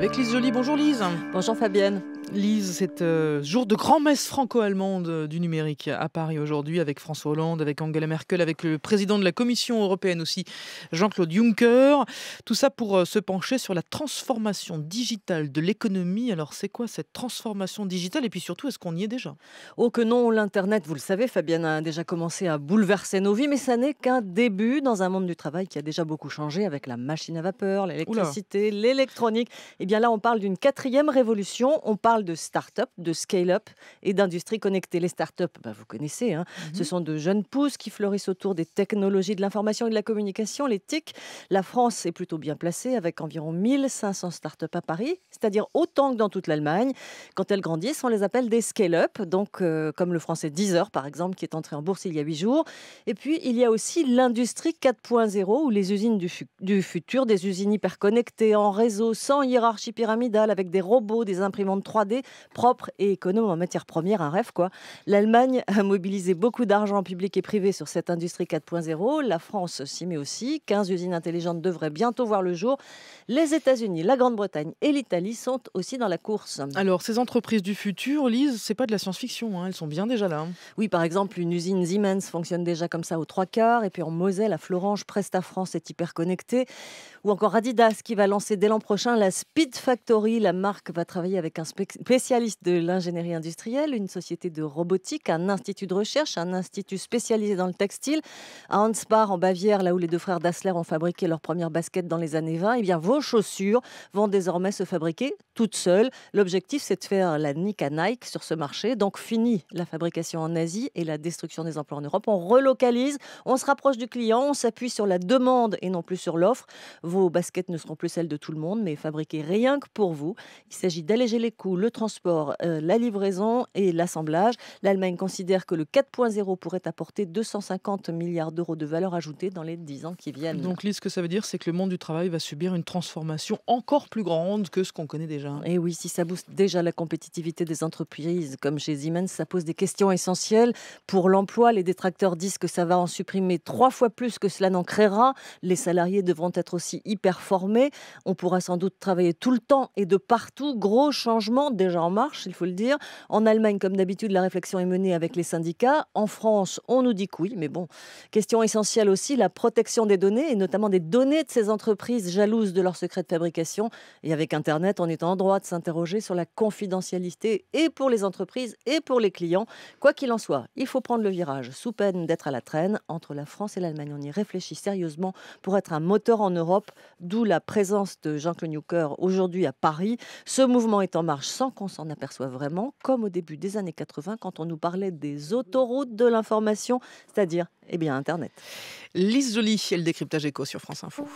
avec Lise Joly. Bonjour Lise. Bonjour Fabienne. Lise, c'est jour de grand-messe franco-allemande du numérique à Paris aujourd'hui, avec François Hollande, avec Angela Merkel, avec le président de la Commission européenne aussi, Jean-Claude Juncker. Tout ça pour se pencher sur la transformation digitale de l'économie. Alors c'est quoi cette transformation digitale et puis surtout, est-ce qu'on y est déjà? Oh que non, l'Internet, vous le savez, Fabienne, a déjà commencé à bouleverser nos vies, mais ça n'est qu'un début dans un monde du travail qui a déjà beaucoup changé avec la machine à vapeur, Oula. l'électricité, l'électronique. Et bien là, on parle d'une quatrième révolution. On parle de start-up, de scale-up et d'industrie connectée. Les start-up, vous connaissez, hein, ce sont de jeunes pousses qui fleurissent autour des technologies de l'information et de la communication, les TIC. La France est plutôt bien placée avec environ 1500 start-up à Paris, c'est-à-dire autant que dans toute l'Allemagne. Quand elles grandissent, on les appelle des scale-up, donc comme le français Deezer par exemple, qui est entré en bourse il y a 8 jours. Et puis il y a aussi l'industrie 4.0 ou les usines du futur, des usines hyper connectées en réseau, sans hiérarchie pyramidale, avec des robots, des imprimantes 3D propres et économes en matières premières, un rêve quoi. L'Allemagne a mobilisé beaucoup d'argent public et privé sur cette industrie 4.0. La France s'y met aussi. 15 usines intelligentes devraient bientôt voir le jour. Les États-Unis, la Grande-Bretagne et l'Italie sont aussi dans la course. Alors ces entreprises du futur, Lise, c'est pas de la science-fiction, hein, elles sont bien déjà là. Hein. Oui, par exemple, une usine Siemens fonctionne déjà comme ça aux 3/4. Et puis en Moselle, à Florange, Presta France est hyper connectée. Ou encore Adidas qui va lancer dès l'an prochain la Speed Factory. La marque va travailler avec un spécialiste de l'ingénierie industrielle, une société de robotique, un institut de recherche, un institut spécialisé dans le textile. À Ansbach, en Bavière, là où les deux frères Dassler ont fabriqué leurs premières baskets dans les années 20, eh bien, vos chaussures vont désormais se fabriquer toutes seules. L'objectif, c'est de faire la nique à Nike sur ce marché. Donc, fini la fabrication en Asie et la destruction des emplois en Europe. On relocalise, on se rapproche du client, on s'appuie sur la demande et non plus sur l'offre. Vos baskets ne seront plus celles de tout le monde, mais fabriquées rien que pour vous. Il s'agit d'alléger les coûts, le transport, la livraison et l'assemblage. L'Allemagne considère que le 4.0 pourrait apporter 250 milliards d'euros de valeur ajoutée dans les 10 ans qui viennent. Donc Lise, ce que ça veut dire, c'est que le monde du travail va subir une transformation encore plus grande que ce qu'on connaît déjà. Et oui, si ça booste déjà la compétitivité des entreprises, comme chez Siemens, ça pose des questions essentielles. Pour l'emploi, les détracteurs disent que ça va en supprimer 3 fois plus que cela n'en créera. Les salariés devront être aussi hyper formés. On pourra sans doute travailler tout le temps et de partout. Gros changement déjà en marche, il faut le dire. En Allemagne, comme d'habitude, la réflexion est menée avec les syndicats. En France, on nous dit que oui, mais bon. Question essentielle aussi, la protection des données et notamment des données de ces entreprises jalouses de leurs secrets de fabrication. Et avec Internet, on est en droit de s'interroger sur la confidentialité et pour les entreprises et pour les clients. Quoi qu'il en soit, il faut prendre le virage sous peine d'être à la traîne. Entre la France et l'Allemagne, on y réfléchit sérieusement pour être un moteur en Europe, d'où la présence de Jean-Claude Juncker aujourd'hui à Paris. Ce mouvement est en marche sans qu'on s'en aperçoive vraiment, comme au début des années 80 quand on nous parlait des autoroutes de l'information, c'est-à-dire Internet. Lise Joly et le décryptage éco sur France Info.